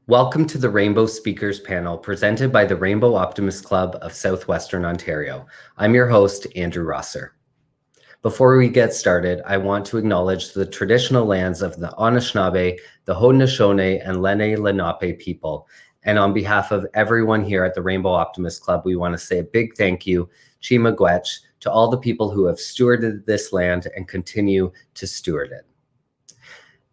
Welcome to the Rainbow Speakers panel presented by the Rainbow Optimist Club of Southwestern Ontario. I'm your host, Andrew Rosser. Before we get started, I want to acknowledge the traditional lands of the Anishinaabe, the Haudenosaunee, and Lenni Lenape people. And on behalf of everyone here at the Rainbow Optimist Club, we want to say a big thank you, Chimagwech, to all the people who have stewarded this land and continue to steward it.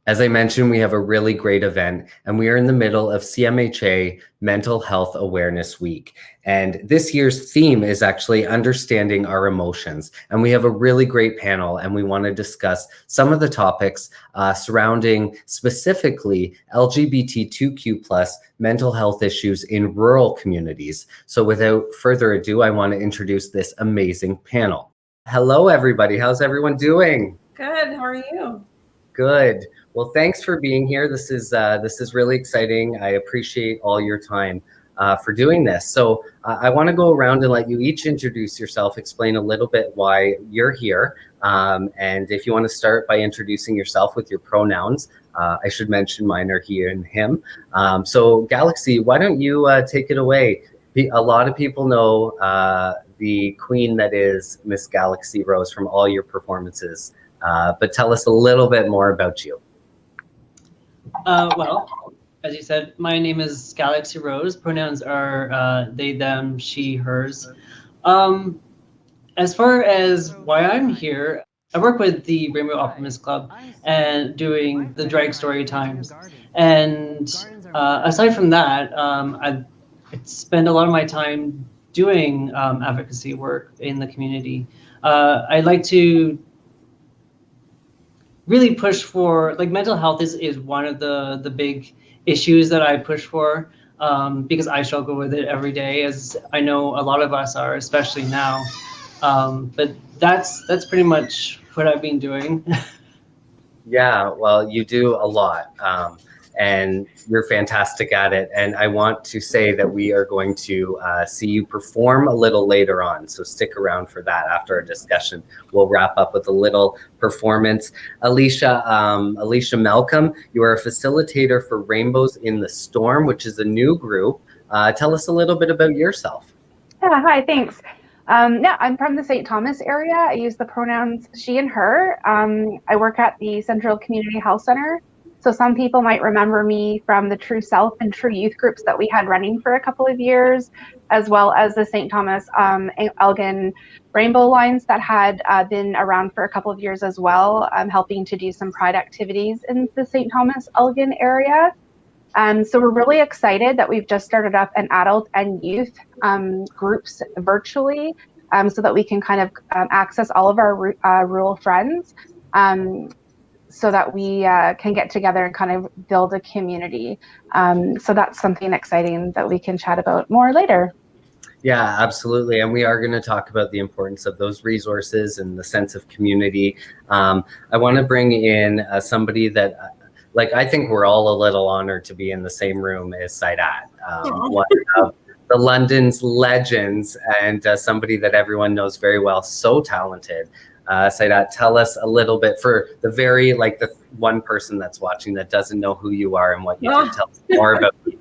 As I mentioned, we have a really great event, and we are in the middle of CMHA Mental Health Awareness Week. And this year's theme is actually understanding our emotions. And we have a really great panel, and we want to discuss some of the topics surrounding specifically LGBTQ+ mental health issues in rural communities. So without further ado, I want to introduce this amazing panel. Hello, everybody. How's everyone doing? Good. How are you? Good. Well, thanks for being here. This is really exciting. I appreciate all your time for doing this. So I want to go around and let you each introduce yourself, explain a little bit why you're here. And if you want to start by introducing yourself with your pronouns, I should mention mine are he and him. So Galaxy, why don't you take it away? A lot of people know the queen that is Miss Galaxy Rose from all your performances. But tell us a little bit more about you. Well, as you said, my name is Galaxy Rose. Pronouns are they, them, she, hers. As far as why I'm here, I work with the Rainbow Optimist Club and doing the drag story times. And aside from that, I spend a lot of my time doing advocacy work in the community. I like to really push for, like, mental health is one of the big issues that I push for, because I struggle with it every day, as I know a lot of us are, especially now. But that's pretty much what I've been doing. Yeah, well, you do a lot, and you're fantastic at it. And I want to say that we are going to see you perform a little later on. So stick around for that. After our discussion, we'll wrap up with a little performance. Alicia Malcom, you are a facilitator for Rainbows in the Storm, which is a new group. Tell us a little bit about yourself. Yeah, hi, thanks. Yeah, I'm from the St. Thomas area. I use the pronouns she and her. I work at the Central Community Health Center. So some people might remember me from the True Self and True Youth groups that we had running for a couple of years, as well as the St. Thomas Elgin Rainbow lines that had been around for a couple of years as well, helping to do some pride activities in the St. Thomas Elgin area. So we're really excited that we've just started up an adult and youth groups virtually, so that we can kind of access all of our rural friends, so that we can get together and kind of build a community. So that's something exciting that we can chat about more later. Yeah, absolutely. And we are going to talk about the importance of those resources and the sense of community. I want to bring in somebody that, like, I think we're all a little honored to be in the same room as Saidat, one of the London's legends, and somebody that everyone knows very well, so talented. Saidat, tell us a little bit, for the very, like, the one person that's watching that doesn't know who you are and what you do. Tell us more about you.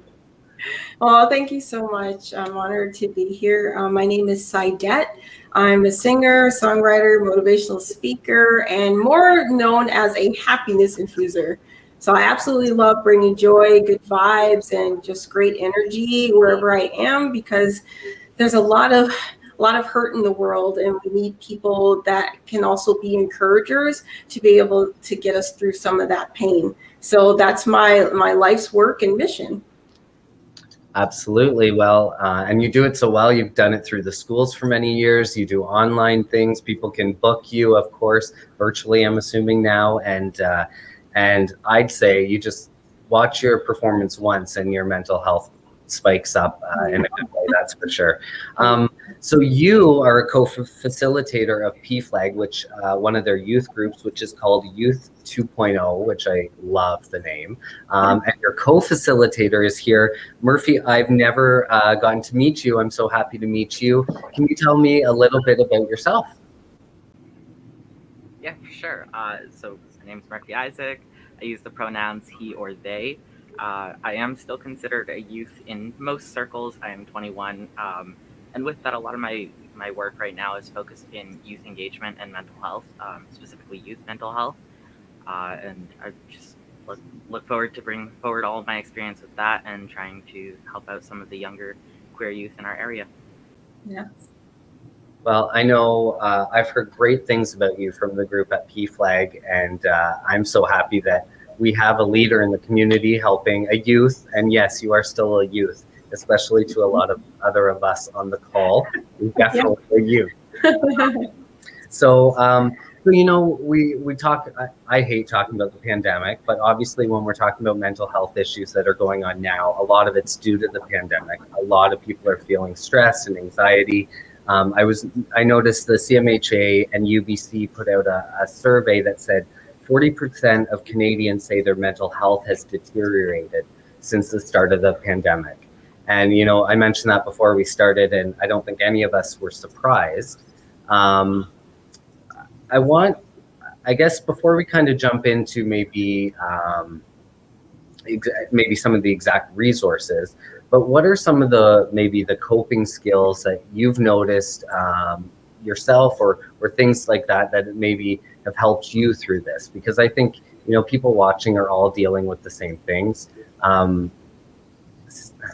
Oh, thank you so much. I'm honored to be here. My name is Saidat. I'm a singer, songwriter, motivational speaker, and more known as a happiness infuser. So I absolutely love bringing joy, good vibes, and just great energy wherever I am, because there's a lot of hurt in the world, and we need people that can also be encouragers to be able to get us through some of that pain. So that's my life's work and mission. Absolutely. Well, and you do it so well. You've done it through the schools for many years. You do online things. People can book you, of course, virtually, I'm assuming now. And I'd say you just watch your performance once and your mental health spikes up in a good way, that's for sure. So you are a co-facilitator of PFLAG, which one of their youth groups, which is called Youth 2.0, which I love the name. And your co-facilitator is here, Murphy. I've never gotten to meet you. I'm so happy to meet you. Can you tell me a little bit about yourself? Yeah, for sure. So my name's Murphy-Issac. I use the pronouns he or they. I am still considered a youth in most circles. I am 21. And with that, a lot of my work right now is focused in youth engagement and mental health, specifically youth mental health. And I just look forward to bring forward all of my experience with that and trying to help out some of the younger queer youth in our area. Yeah. Well, I know I've heard great things about you from the group at PFLAG, and I'm so happy that we have a leader in the community helping a youth. And yes, you are still a youth, especially to a lot of other of us on the call. You're definitely a youth. So, we talk. I hate talking about the pandemic, but obviously, when we're talking about mental health issues that are going on now, a lot of it's due to the pandemic. A lot of people are feeling stress and anxiety. I noticed the CMHA and UBC put out a survey that said 40% of Canadians say their mental health has deteriorated since the start of the pandemic. And, I mentioned that before we started, and I don't think any of us were surprised. I guess before we kind of jump into maybe some of the exact resources, but what are some of the coping skills that you've noticed yourself or things like that maybe have helped you through this? Because I think, people watching are all dealing with the same things.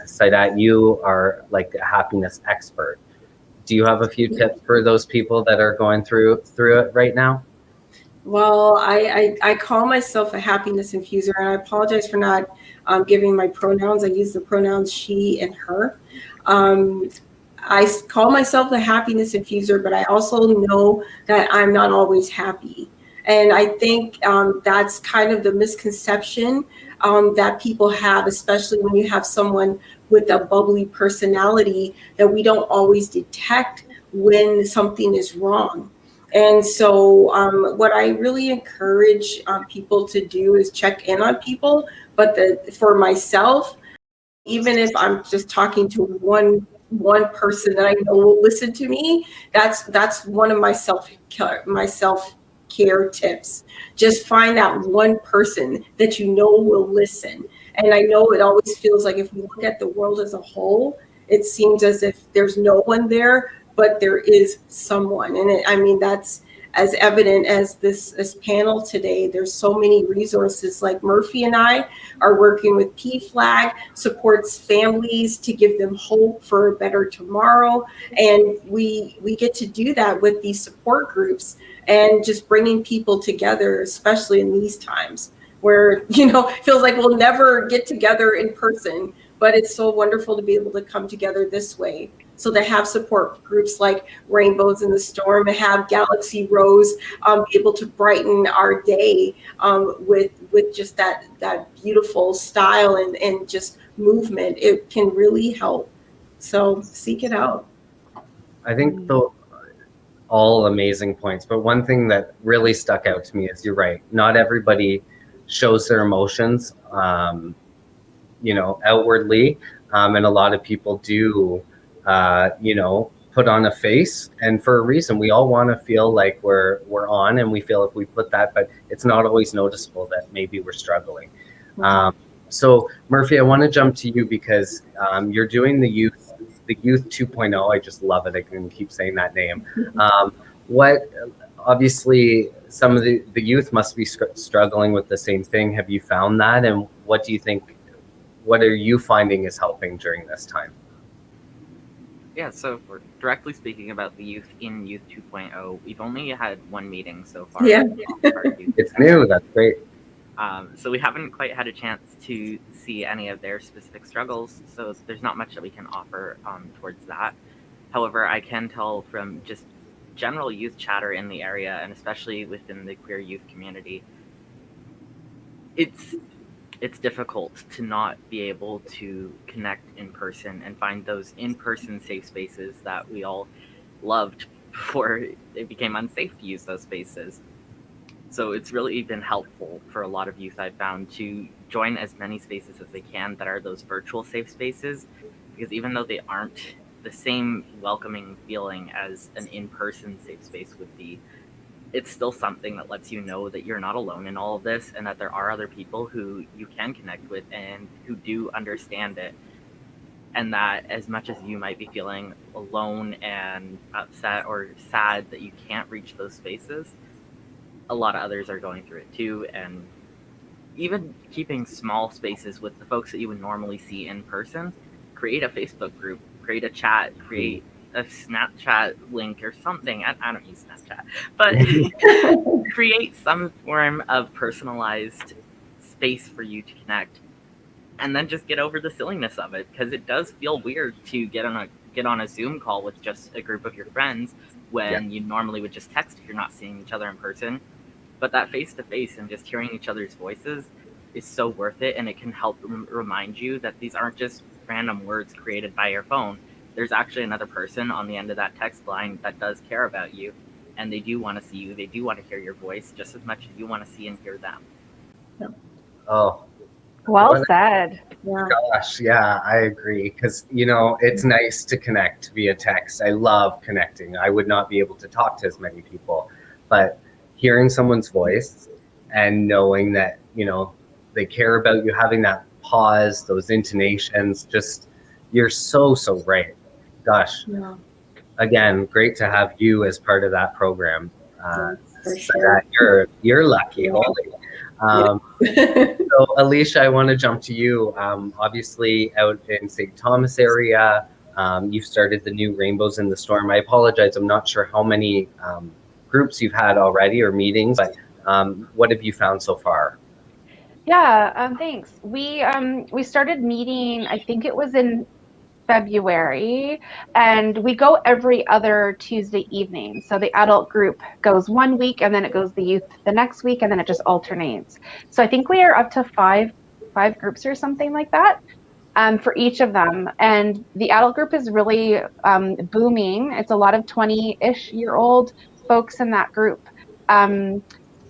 Saidat, you are like a happiness expert. Do you have a few tips for those people that are going through it right now? Well, I call myself a happiness infuser, and I apologize for not giving my pronouns. I use the pronouns she and her. I call myself a happiness infuser, but I also know that I'm not always happy. And I think that's kind of the misconception that people have, especially when you have someone with a bubbly personality, that we don't always detect when something is wrong. And so what I really encourage people to do is check in on people. But for myself, even if I'm just talking to one person that I know will listen to me, that's one of my self-care tips. Just find that one person that you know will listen. And I know it always feels like if we look at the world as a whole, it seems as if there's no one there, but there is someone. And that's as evident as this panel today. There's so many resources. Like Murphy and I are working with PFLAG, supports families to give them hope for a better tomorrow. And we get to do that with these support groups and just bringing people together, especially in these times where, it feels like we'll never get together in person, but it's so wonderful to be able to come together this way. So to have support groups like Rainbows in the Storm, and have Galaxy Rose be able to brighten our day with just that beautiful style and just movement, it can really help. So seek it out. I think all amazing points, but one thing that really stuck out to me is you're right. Not everybody shows their emotions, outwardly, and a lot of people do. Put on a face, and for a reason. We all want to feel like we're on, and we feel if we put that, but it's not always noticeable that maybe we're struggling. So Murphy, I want to jump to you because you're doing the youth 2.0. I just love it. I can keep saying that name. Obviously some of the youth must be struggling with the same thing. Have you found that? And what are you finding is helping during this time? Yeah, so for directly speaking about the youth in Youth 2.0, we've only had one meeting so far. Yeah. It's new, that's great. So we haven't quite had a chance to see any of their specific struggles, so there's not much that we can offer towards that. However, I can tell from just general youth chatter in the area, and especially within the queer youth community, it's difficult to not be able to connect in person and find those in-person safe spaces that we all loved before it became unsafe to use those spaces. So it's really been helpful for a lot of youth, I've found, to join as many spaces as they can that are those virtual safe spaces, because even though they aren't the same welcoming feeling as an in-person safe space would be, it's still something that lets you know that you're not alone in all of this, and that there are other people who you can connect with and who do understand it. And that as much as you might be feeling alone and upset or sad that you can't reach those spaces, a lot of others are going through it too. And even keeping small spaces with the folks that you would normally see in person, create a Facebook group, create a chat, create a Snapchat link or something. I don't use Snapchat, but create some form of personalized space for you to connect, and then just get over the silliness of it, because it does feel weird to get on a Zoom call with just a group of your friends when you normally would just text if you're not seeing each other in person. But that face-to-face and just hearing each other's voices is so worth it, and it can help remind you that these aren't just random words created by your phone. There's actually another person on the end of that text line that does care about you, and they do want to see you. They do want to hear your voice just as much as you want to see and hear them. Oh, Well said. Yeah. gosh, yeah, I agree. Because, it's nice to connect via text. I love connecting. I would not be able to talk to as many people, but hearing someone's voice and knowing that, they care about you, having that pause, those intonations, just, you're so right. Gosh, Yeah. again, great to have you as part of that program. For So sure. that you're lucky, holy. So Alicia, I want to jump to you. Obviously out in St. Thomas area, you've started the new Rainbows in the Storm. I apologize, I'm not sure how many groups you've had already or meetings, but what have you found so far? Yeah, thanks. We started meeting, I think it was in February, and we go every other Tuesday evening. So the adult group goes one week, and then it goes the youth the next week, and then it just alternates. So I think we are up to five groups or something like that, for each of them. And the adult group is really booming. It's a lot of 20-ish-year-old folks in that group.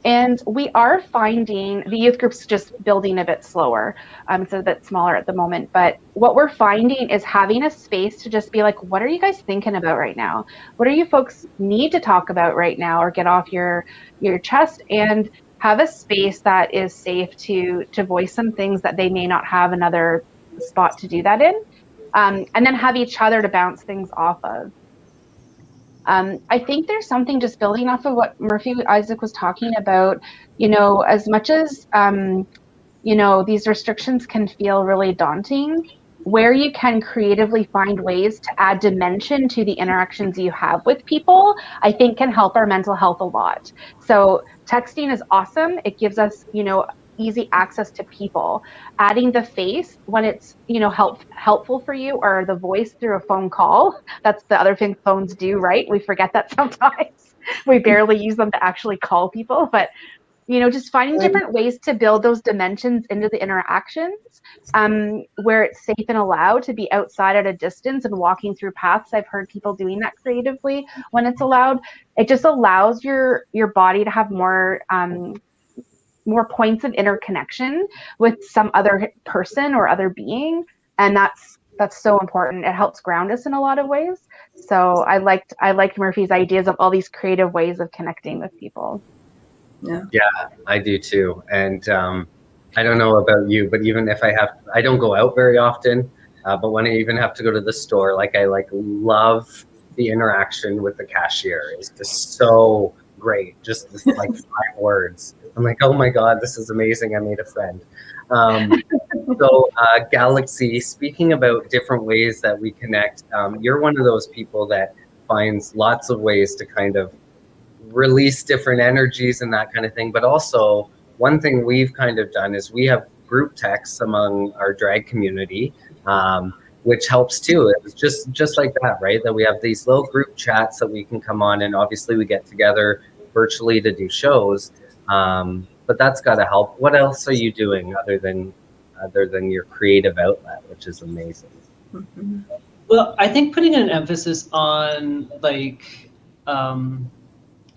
And we are finding the youth group's just building a bit slower. It's a bit smaller at the moment. But what we're finding is having a space to just be like, what are you guys thinking about right now? What do you folks need to talk about right now or get off your chest? And have a space that is safe to voice some things that they may not have another spot to do that in. And then have each other to bounce things off of. I think there's something just building off of what Murphy-Issac was talking about, as much as, these restrictions can feel really daunting, where you can creatively find ways to add dimension to the interactions you have with people, I think can help our mental health a lot. So texting is awesome. It gives us, easy access to people. Adding the face when it's, helpful for you, or the voice through a phone call. That's the other thing phones do, right? We forget that sometimes. We barely use them to actually call people, but just finding different ways to build those dimensions into the interactions, where it's safe and allowed to be outside at a distance and walking through paths. I've heard people doing that creatively when it's allowed. It just allows your body to have more points of interconnection with some other person or other being, and that's so important. It helps ground us in a lot of ways. So I liked Murphy's ideas of all these creative ways of connecting with people. Yeah, I do too. And I don't know about you, but even if I don't go out very often, but when I even have to go to the store, I love the interaction with the cashier. It's just so great. Just this, 5 words. I'm like, oh my God, this is amazing. I made a friend. So Galaxy, speaking about different ways that we connect, you're one of those people that finds lots of ways to kind of release different energies and that kind of thing. But also, one thing we've kind of done is we have group texts among our drag community, which helps too. It's just like that, right? That we have these little group chats that we can come on, and obviously we get together virtually to do shows. But that's got to help. What else are you doing other than your creative outlet, which is amazing? Mm-hmm. Well, I think putting an emphasis on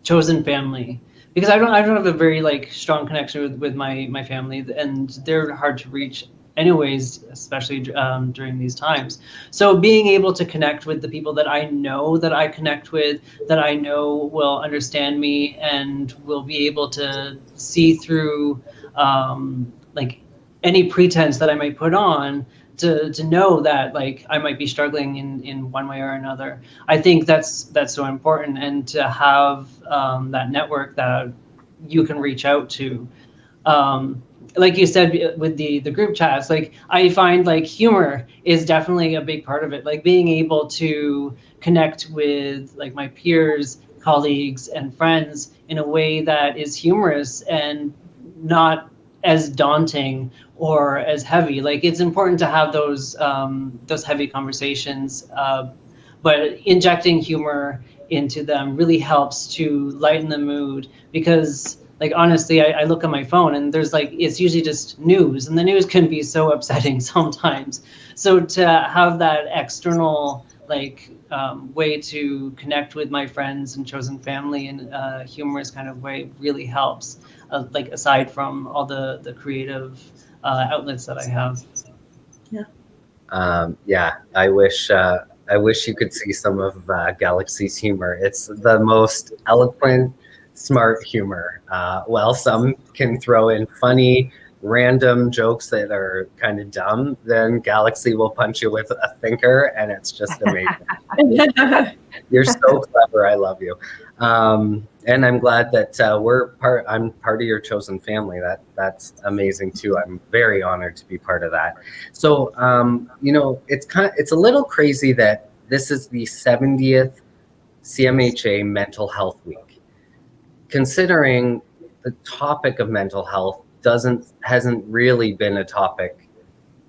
chosen family, because I don't have a very strong connection with my family, and they're hard to reach. anyways, especially during these times. So being able to connect with the people that I know that I connect with, that I know will understand me and will be able to see through like any pretense that I might put on, to know that like I might be struggling in one way or another. I think that's so important, and to have that network that you can reach out to. Like you said with the group chats, like I find like humor is definitely a big part of it. Like being able to connect with like my peers, colleagues, and friends in a way that is humorous and not as daunting or as heavy. Like it's important to have those heavy conversations, but injecting humor into them really helps to lighten the mood, because like honestly, I look at my phone and there's like, it's usually just news, and the news can be so upsetting sometimes. So to have that external like way to connect with my friends and chosen family in a humorous kind of way really helps, like aside from all the creative outlets that I have. Yeah, I wish you could see some of Galaxy's humor. It's the most eloquent, smart humor. While some can throw in funny, random jokes that are kind of dumb, then Galaxy will punch you with a thinker, and it's just amazing. You're so clever. I love you. And I'm glad that I'm part of your chosen family. That's amazing too. I'm very honored to be part of that. So, it's a little crazy that this is the 70th CMHA Mental Health Week. Considering the topic of mental health hasn't really been a topic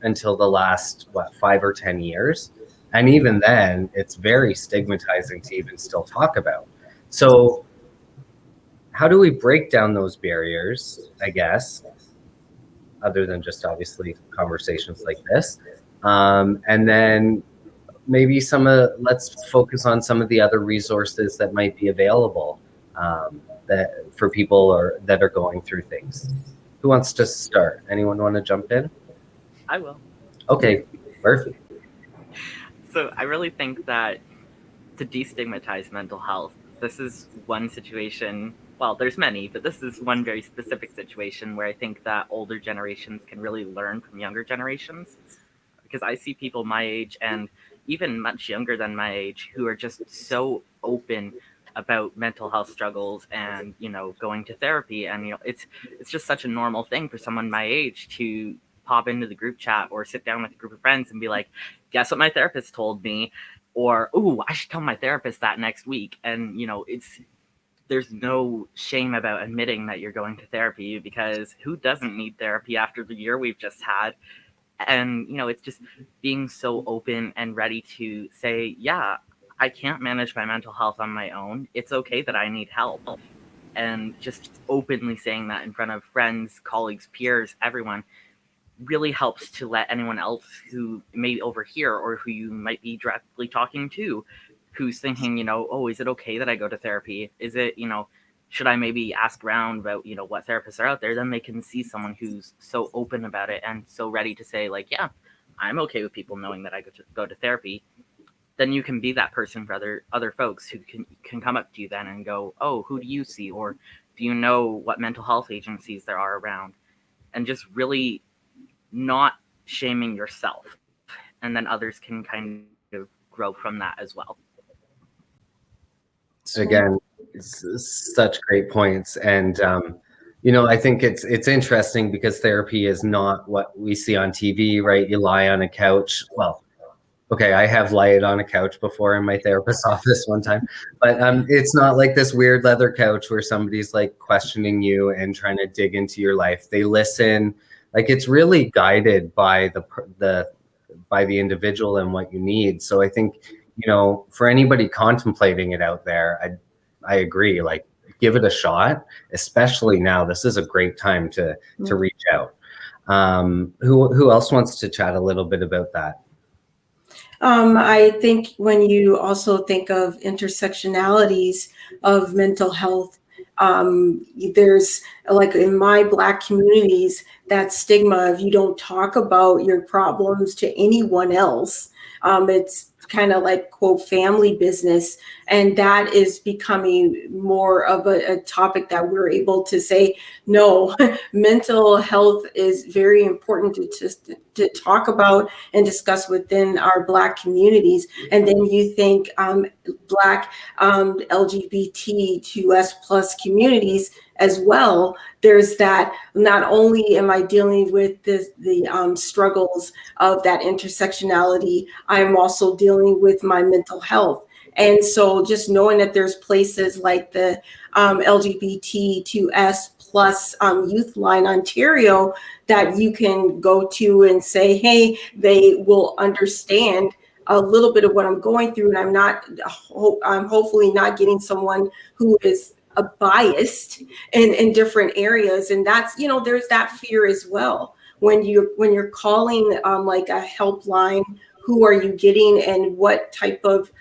until the last 5 or 10 years. And even then, it's very stigmatizing to even still talk about. So how do we break down those barriers, I guess, other than just obviously conversations like this? And then maybe let's focus on some of the other resources that might be available that for people that are going through things. Who wants to start? Anyone want to jump in? I will. Okay, Murphy. So I really think that to destigmatize mental health, this is one situation, well, there's many, but this is one very specific situation where I think that older generations can really learn from younger generations. Because I see people my age and even much younger than my age who are just so open about mental health struggles and, going to therapy. And, it's just such a normal thing for someone my age to pop into the group chat or sit down with a group of friends and be like, guess what my therapist told me? Or, ooh, I should tell my therapist that next week. And, there's no shame about admitting that you're going to therapy, because who doesn't need therapy after the year we've just had? And, it's just being so open and ready to say, yeah, I can't manage my mental health on my own. It's okay that I need help. And just openly saying that in front of friends, colleagues, peers, everyone really helps to let anyone else who may overhear or who you might be directly talking to, who's thinking, oh, is it okay that I go to therapy? Is it, should I maybe ask around about, what therapists are out there? Then they can see someone who's so open about it and so ready to say, like, yeah, I'm okay with people knowing that I go to therapy. Then you can be that person for other folks who can come up to you then and go, oh, who do you see? Or do you know what mental health agencies there are around? And just really not shaming yourself. And then others can kind of grow from that as well. So again, it's such great points. And, I think it's interesting because therapy is not what we see on TV, right? You lie on a couch. Well, okay, I have lied on a couch before in my therapist's office one time, but it's not like this weird leather couch where somebody's like questioning you and trying to dig into your life. They listen. Like, it's really guided by the individual and what you need. So I think, for anybody contemplating it out there, I agree. Like, give it a shot, especially now. This is a great time to reach out. Who else wants to chat a little bit about that? I think when you also think of intersectionalities of mental health, There's, like in my Black communities, that stigma of you don't talk about your problems to anyone else. It's kind of like, quote, family business. And that is becoming more of a topic that we're able to say, no, mental health is very important to talk about and discuss within our Black communities. And then you think Black LGBTQS plus communities as well. There's that, not only am I dealing with the struggles of that intersectionality, I'm also dealing with my mental health. And so just knowing that there's places like the LGBTQS plus Youth Line Ontario that you can go to and say, hey, they will understand a little bit of what I'm going through, and I'm hopefully not getting someone who is biased in different areas. And that's, there's that fear as well. When you're calling like a helpline, who are you getting, and what type of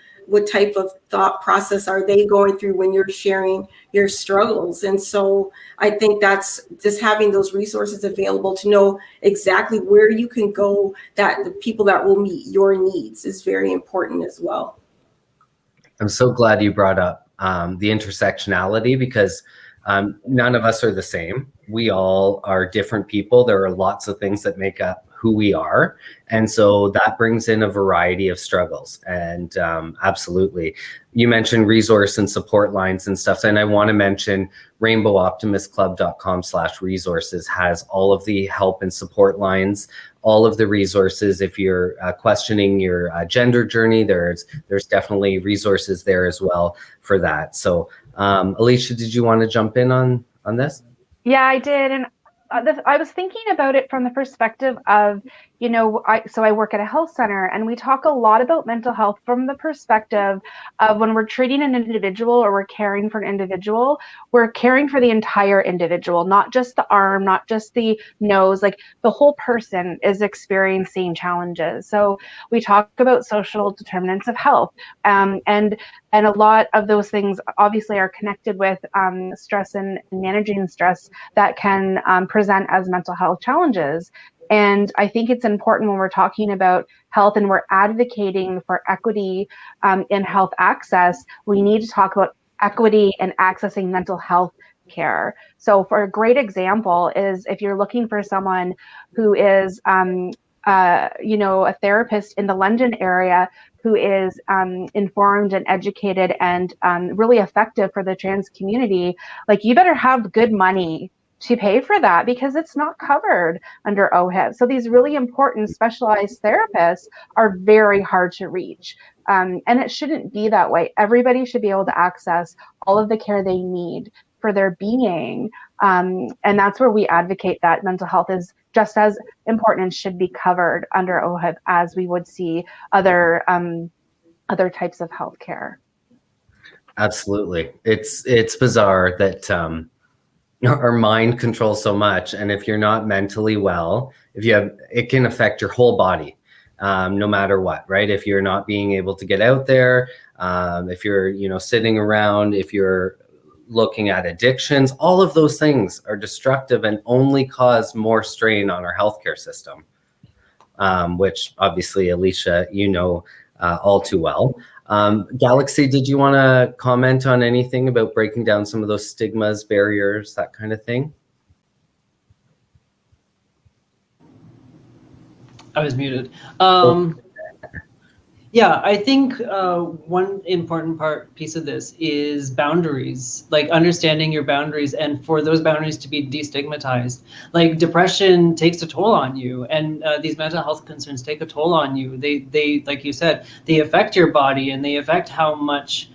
thought process are they going through when you're sharing your struggles? And so I think that's just having those resources available to know exactly where you can go, that the people that will meet your needs is very important as well. I'm so glad you brought up the intersectionality, because none of us are the same. We all are different people. There are lots of things that make up who we are. And so that brings in a variety of struggles. And absolutely. You mentioned resource and support lines and stuff. And I want to mention rainbowoptimistclub.com/resources has all of the help and support lines, all of the resources. If you're questioning your gender journey, there's definitely resources there as well for that. So Alicia, did you want to jump in on this? Yeah, I did. And I was thinking about it from the perspective of, I work at a health center, and we talk a lot about mental health from the perspective of when we're treating an individual or we're caring for an individual, we're caring for the entire individual, not just the arm, not just the nose, like the whole person is experiencing challenges. So we talk about social determinants of health, and a lot of those things obviously are connected with stress and managing stress that can present as mental health challenges. And I think it's important when we're talking about health and we're advocating for equity in health access, we need to talk about equity and accessing mental health care. So for a great example is if you're looking for someone who is a therapist in the London area who is informed and educated and really effective for the trans community, like you better have good money to pay for that because it's not covered under OHIP. So these really important specialized therapists are very hard to reach. And it shouldn't be that way. Everybody should be able to access all of the care they need for their being. And that's where we advocate that mental health is just as important and should be covered under OHIP as we would see other types of healthcare. Absolutely. It's bizarre that our mind controls so much. And if you're not mentally well, it can affect your whole body, no matter what, right? If you're not being able to get out there, if you're, sitting around, if you're looking at addictions, all of those things are destructive and only cause more strain on our healthcare system, which obviously, Alicia, all too well. Galaxy, did you want to comment on anything about breaking down some of those stigmas, barriers, that kind of thing? I was muted. Yeah, I think one important piece of this is boundaries, like understanding your boundaries and for those boundaries to be destigmatized. Like depression takes a toll on you, and these mental health concerns take a toll on you. They like you said, they affect your body and they affect how much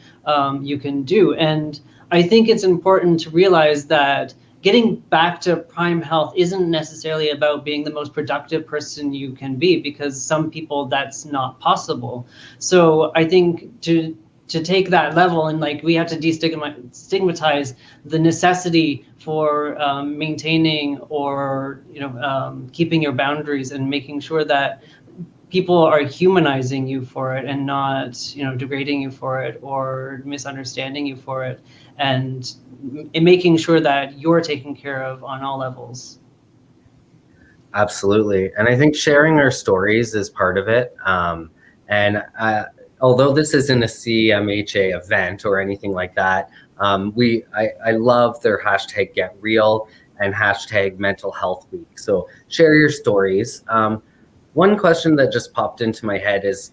you can do. And I think it's important to realize that getting back to prime health isn't necessarily about being the most productive person you can be, because some people that's not possible. So I think to take that level and we have to destigmatize the necessity for maintaining or keeping your boundaries and making sure that people are humanizing you for it and not, degrading you for it or misunderstanding you for it, and making sure that you're taken care of on all levels. Absolutely. And I think sharing our stories is part of it. And although this isn't a CMHA event or anything like that, I love their hashtag Get Real and hashtag Mental Health Week. So share your stories. One question that just popped into my head is,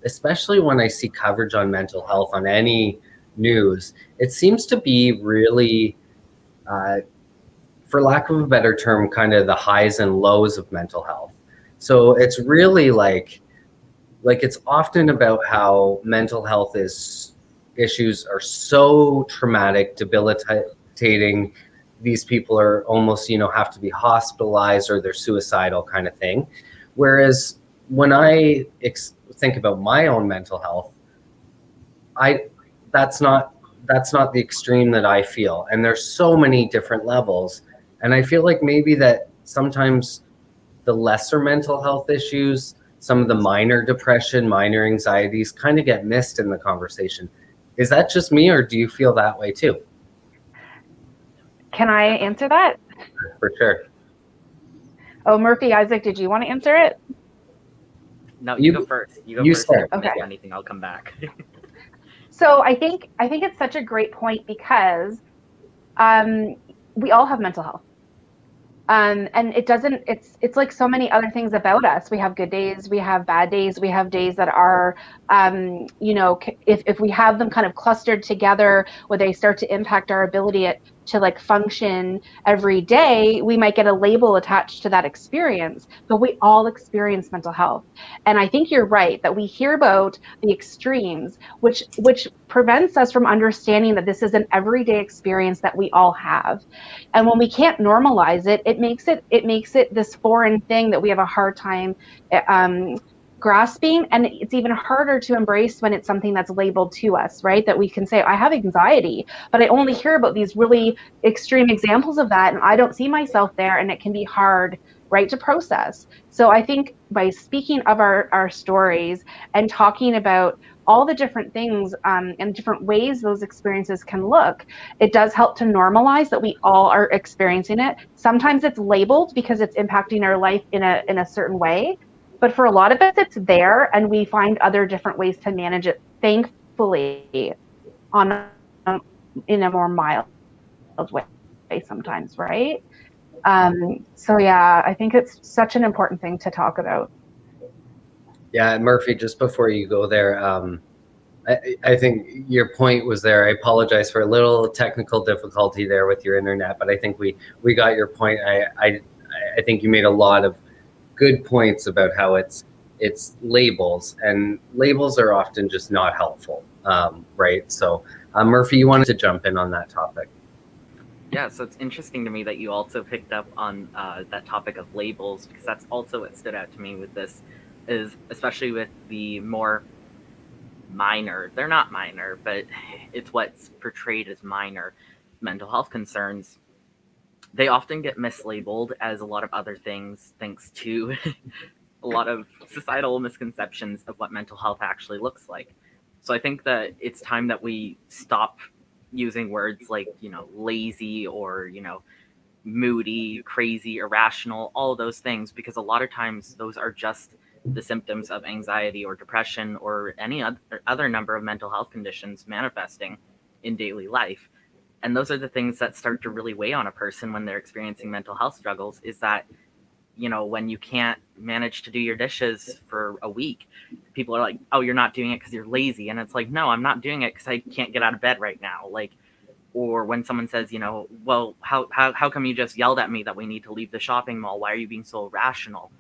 especially when I see coverage on mental health on any news, it seems to be really, for lack of a better term, kind of the highs and lows of mental health. So it's really like it's often about how mental health issues are so traumatic, debilitating. These people are almost, have to be hospitalized or they're suicidal kind of thing. Whereas when I think about my own mental health, that's not the extreme that I feel. And there's so many different levels. And I feel like maybe that sometimes the lesser mental health issues, some of the minor depression, minor anxieties kind of get missed in the conversation. Is that just me, or do you feel that way too? Can I answer that? For sure. Oh, Murphy-Issac, did you want to answer it? No, you go first. You go first. Start. If I Okay. miss anything, I'll come back. So I think it's such a great point because we all have mental health. And it's like so many other things about us. We have good days, we have bad days, we have days that are, if we have them kind of clustered together where they start to impact our ability to like function every day, we might get a label attached to that experience, but we all experience mental health. And I think you're right that we hear about the extremes, which prevents us from understanding that this is an everyday experience that we all have. And when we can't normalize it, it makes it this foreign thing that we have a hard time grasping. And it's even harder to embrace when it's something that's labeled to us, right? That we can say, I have anxiety, but I only hear about these really extreme examples of that, and I don't see myself there, and it can be hard, right, to process. So I think by speaking of our stories and talking about all the different things and different ways those experiences can look, it does help to normalize that we all are experiencing it. Sometimes it's labeled because it's impacting our life in a certain way, but for a lot of us, it's there, and we find other different ways to manage it, thankfully, in a more mild way sometimes, right? So yeah, I think it's such an important thing to talk about. Yeah, Murphy, just before you go there, I think your point was there. I apologize for a little technical difficulty there with your internet, but I think we got your point. I think you made a lot of good points about how it's labels, and labels are often just not helpful, right? So Murphy, you wanted to jump in on that topic. Yeah, so it's interesting to me that you also picked up on that topic of labels, because that's also what stood out to me with this, is especially with the more minor, they're not minor, but it's what's portrayed as minor mental health concerns. They often get mislabeled as a lot of other things, thanks to a lot of societal misconceptions of what mental health actually looks like. So I think that it's time that we stop using words like, lazy or, moody, crazy, irrational, all of those things, because a lot of times those are just the symptoms of anxiety or depression or any other number of mental health conditions manifesting in daily life. And those are the things that start to really weigh on a person when they're experiencing mental health struggles, is that, when you can't manage to do your dishes for a week, people are like, oh, you're not doing it because you're lazy. And it's like, no, I'm not doing it because I can't get out of bed right now. Like, or when someone says, well, how come you just yelled at me that we need to leave the shopping mall? Why are you being so irrational?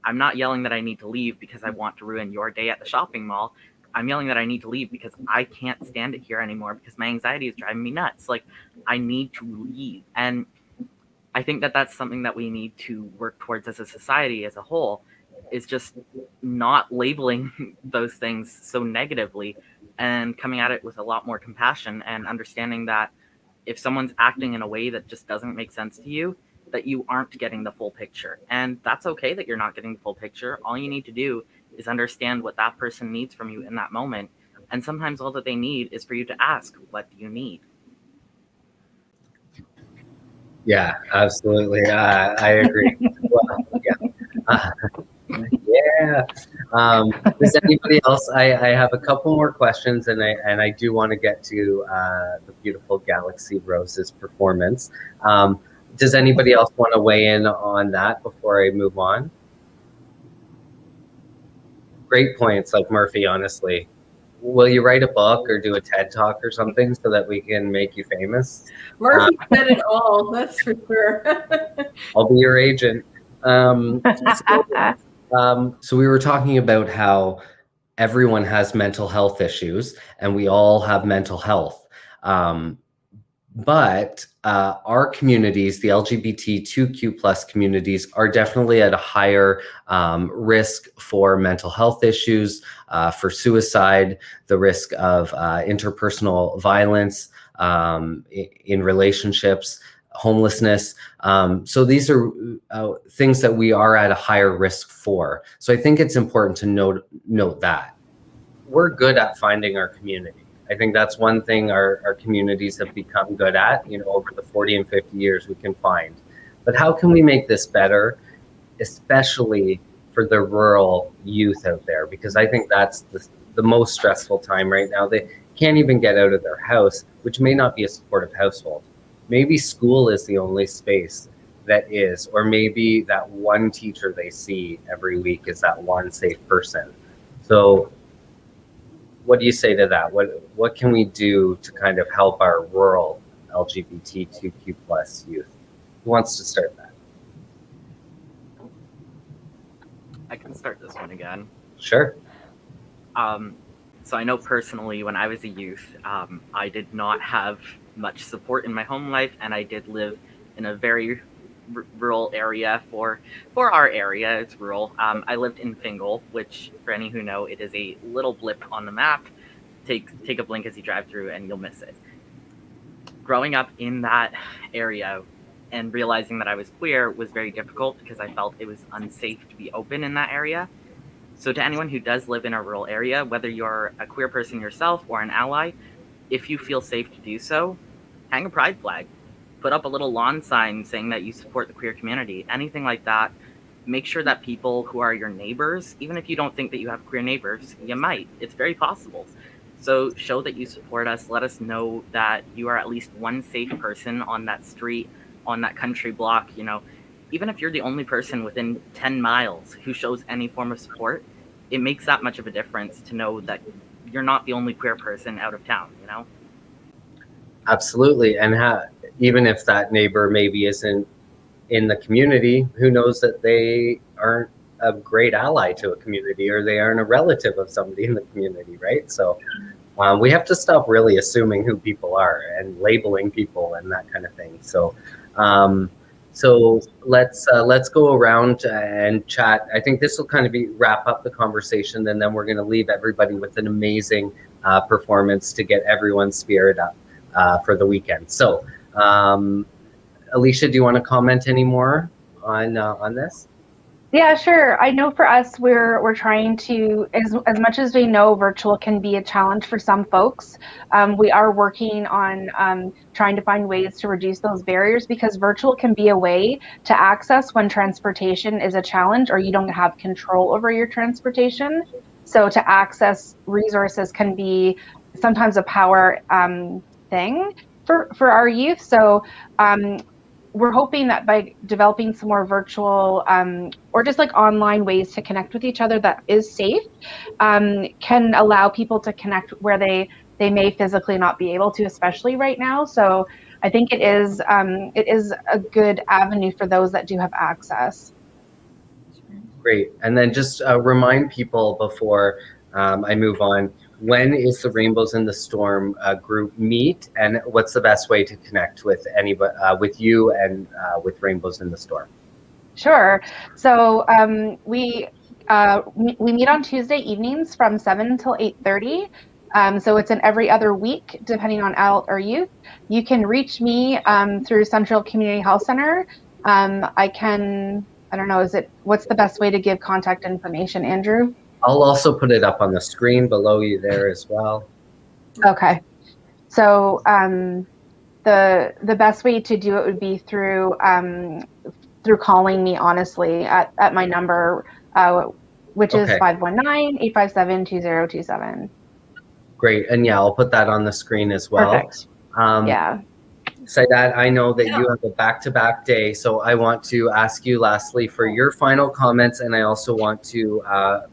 I'm not yelling that I need to leave because I want to ruin your day at the shopping mall. I'm yelling that I need to leave because I can't stand it here anymore, because my anxiety is driving me nuts. Like, I need to leave. And I think that that's something that we need to work towards as a society as a whole, is just not labeling those things so negatively and coming at it with a lot more compassion and understanding that if someone's acting in a way that just doesn't make sense to you, that you aren't getting the full picture. And that's okay that you're not getting the full picture. All you need to do is understand what that person needs from you in that moment. And sometimes all that they need is for you to ask, what do you need? Yeah, absolutely. I agree. Well, yeah. Yeah. Does anybody else? I have a couple more questions, and I do want to get to the beautiful Galaxy Roses performance. Does anybody else want to weigh in on that before I move on? Great points, like Murphy, honestly. Will you write a book or do a TED Talk or something so that we can make you famous? Murphy said it all, that's for sure. I'll be your agent. So we were talking about how everyone has mental health issues and we all have mental health. But our communities, the LGBTQ plus communities, are definitely at a higher risk for mental health issues, for suicide, the risk of interpersonal violence in relationships, homelessness. So these are things that we are at a higher risk for. So I think it's important to note that. We're good at finding our community. I think that's one thing our communities have become good at, over the 40 and 50 years we can find. But how can we make this better, especially for the rural youth out there? Because I think that's the most stressful time right now. They can't even get out of their house, which may not be a supportive household. Maybe school is the only space that is, or maybe that one teacher they see every week is that one safe person. So what do you say to that? What can we do to kind of help our rural LGBTQ plus youth? Who wants to start that? I can start this one again. Sure. So I know personally when I was a youth, I did not have much support in my home life, and I did live in a very rural area for our area. It's rural. I lived in Fingal, which for any who know, it is a little blip on the map. Take a blink as you drive through and you'll miss it. Growing up in that area and realizing that I was queer was very difficult because I felt it was unsafe to be open in that area. So to anyone who does live in a rural area, whether you're a queer person yourself or an ally, if you feel safe to do so, hang a pride flag. Put up a little lawn sign saying that you support the queer community, anything like that. Make sure that people who are your neighbors, even if you don't think that you have queer neighbors, you might. It's very possible. So show that you support us. Let us know that you are at least one safe person on that street, on that country block. Even if you're the only person within 10 miles who shows any form of support, it makes that much of a difference to know that you're not the only queer person out of town, Absolutely. And even if that neighbor maybe isn't in the community, who knows that they aren't a great ally to a community, or they aren't a relative of somebody in the community, right? So we have to stop really assuming who people are and labeling people and that kind of thing. So let's go around and chat. I think this will kind of wrap up the conversation, and then we're going to leave everybody with an amazing performance to get everyone's spirit up for the weekend. So Alicia, do you want to comment any more on this? Yeah, sure. I know for us, we're trying to, as much as we know virtual can be a challenge for some folks, we are working on trying to find ways to reduce those barriers, because virtual can be a way to access when transportation is a challenge or you don't have control over your transportation. So to access resources can be sometimes a power thing for our youth. So we're hoping that by developing some more virtual or just like online ways to connect with each other that is safe, can allow people to connect where they may physically not be able to, especially right now. So I think it is a good avenue for those that do have access. Great. And then just remind people before I move on, when is the Rainbows in the Storm group meet, and what's the best way to connect with anybody, with you and with Rainbows in the Storm? Sure. So we meet on Tuesday evenings from 7 till 8:30. So it's an every other week, depending on adult or youth. You can reach me through Central Community Health Center. I don't know, what's the best way to give contact information, Andrew? I'll also put it up on the screen below you there as well. Okay. So the best way to do it would be through calling me, honestly, at my number, which is 519-857-2027. Great. And yeah, I'll put that on the screen as well. Perfect. Yeah. Saidat, I know that you have a back-to-back day, so I want to ask you lastly for your final comments, and I also want to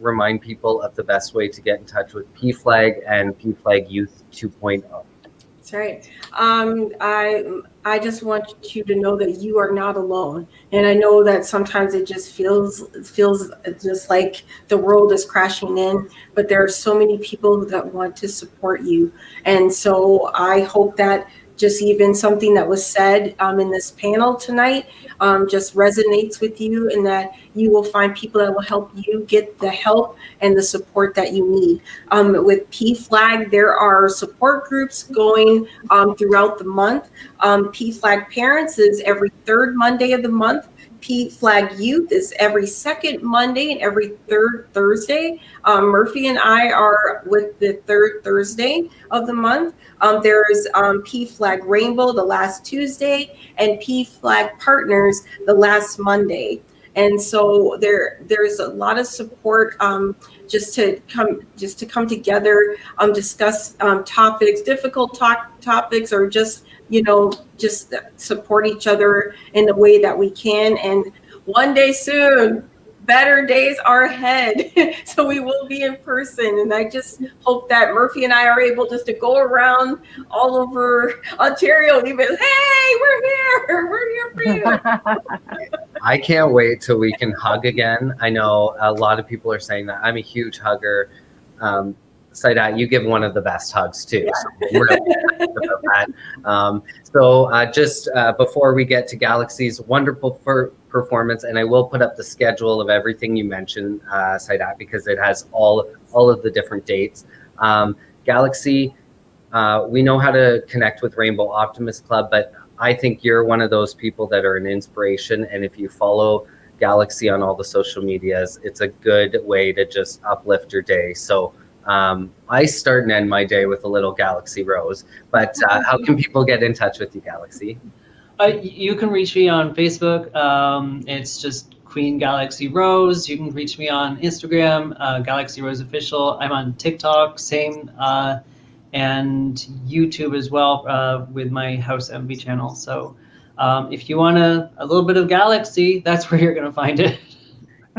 remind people of the best way to get in touch with PFLAG and PFLAG Youth 2.0. That's right. I just want you to know that you are not alone, and I know that sometimes it just feels just like the world is crashing in, but there are so many people that want to support you, and so I hope that just even something that was said in this panel tonight just resonates with you, and that you will find people that will help you get the help and the support that you need. With PFLAG, there are support groups going throughout the month. PFLAG Parents is every third Monday of the month. PFLAG Youth is every second Monday and every third Thursday. Murphy and I are with the third Thursday of the month. There's PFLAG Rainbow the last Tuesday, and PFLAG Partners the last Monday. And so there's a lot of support just to come together, discuss topics, difficult topics, or just just support each other in the way that we can. And one day soon, better days are ahead. So we will be in person. And I just hope that Murphy and I are able just to go around all over Ontario, even, hey, we're here for you. I can't wait till we can hug again. I know a lot of people are saying that. I'm a huge hugger. Saidat, you give one of the best hugs too. Yeah. So we're really excited about that. Just before we get to Galaxy's wonderful performance, and I will put up the schedule of everything you mentioned, Saidat, because it has all of the different dates. Galaxy, we know how to connect with Rainbow Optimist Club, but I think you're one of those people that are an inspiration. And if you follow Galaxy on all the social medias, it's a good way to just uplift your day. So I start and end my day with a little Galaxy rose. But how can people get in touch with you, Galaxy? You can reach me on Facebook. It's just Queen Galaxy Rose. You can reach me on Instagram, Galaxy Rose Official. I'm on TikTok, same, and YouTube as well with my House MV channel. So if you want a little bit of Galaxy, that's where you're going to find it.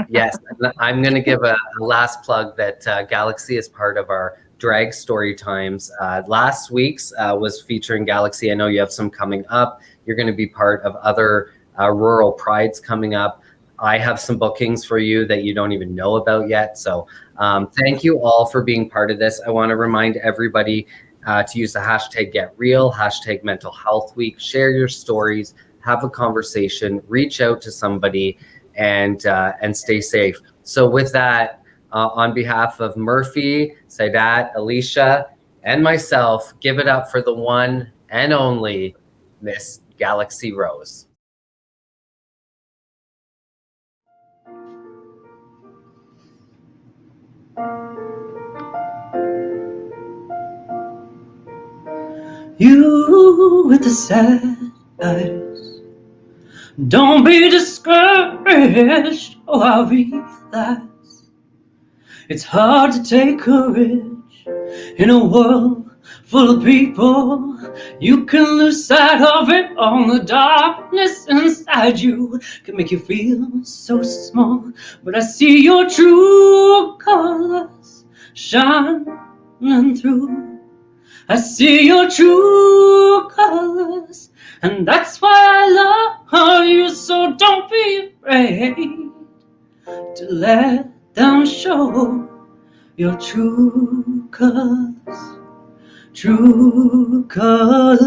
Yes, I'm going to give a last plug that Galaxy is part of our drag story times. Last week's was featuring Galaxy. I know you have some coming up. You're going to be part of other rural prides coming up. I have some bookings for you that you don't even know about yet. So thank you all for being part of this. I want to remind everybody to use the hashtag #GetReal, hashtag Mental Health Week. Share your stories, have a conversation, reach out to somebody, and stay safe. So with that, on behalf of Murphy, Saidat, Alicia, and myself, give it up for the one and only Miss Galaxy Rose. You with the sad eyes, don't be discouraged. Oh, I realize it's hard to take courage in a world full of people. You can lose sight of it all. The darkness inside you can make you feel so small. But I see your true colors shining through. I see your true colors, and that's why I love you. So don't be afraid to let them show your true colors. True colors,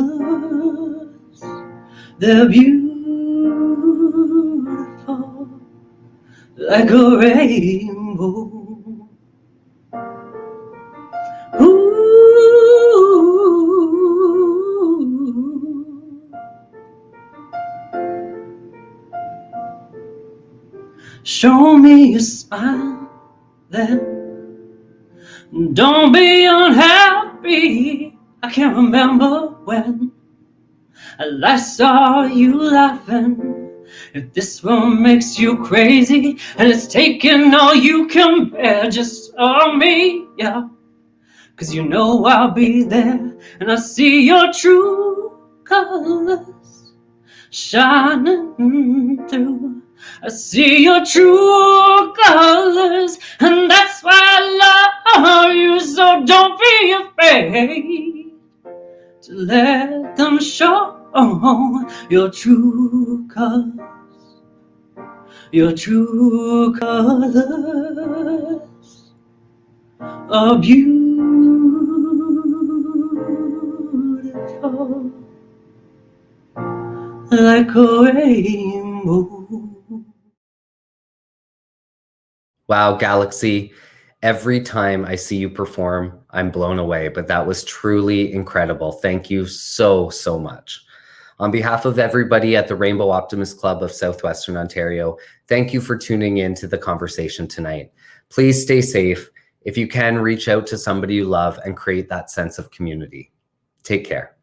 they're beautiful like a rainbow. Ooh. Show me a smile then. Don't be unhappy. I can't remember when I last saw you laughing. If this one makes you crazy and it's taking all you can bear, just on me, yeah. 'Cause you know I'll be there and I see your true colors shining through. I see your true colors, and that's why I love you. So don't be afraid to let them show your true colors, your true colors are beautiful like a rainbow. Wow, Galaxy, every time I see you perform, I'm blown away, but that was truly incredible. Thank you so, so much. On behalf of everybody at the Rainbow Optimist Club of Southwestern Ontario, thank you for tuning in to the conversation tonight. Please stay safe. If you can, reach out to somebody you love and create that sense of community. Take care.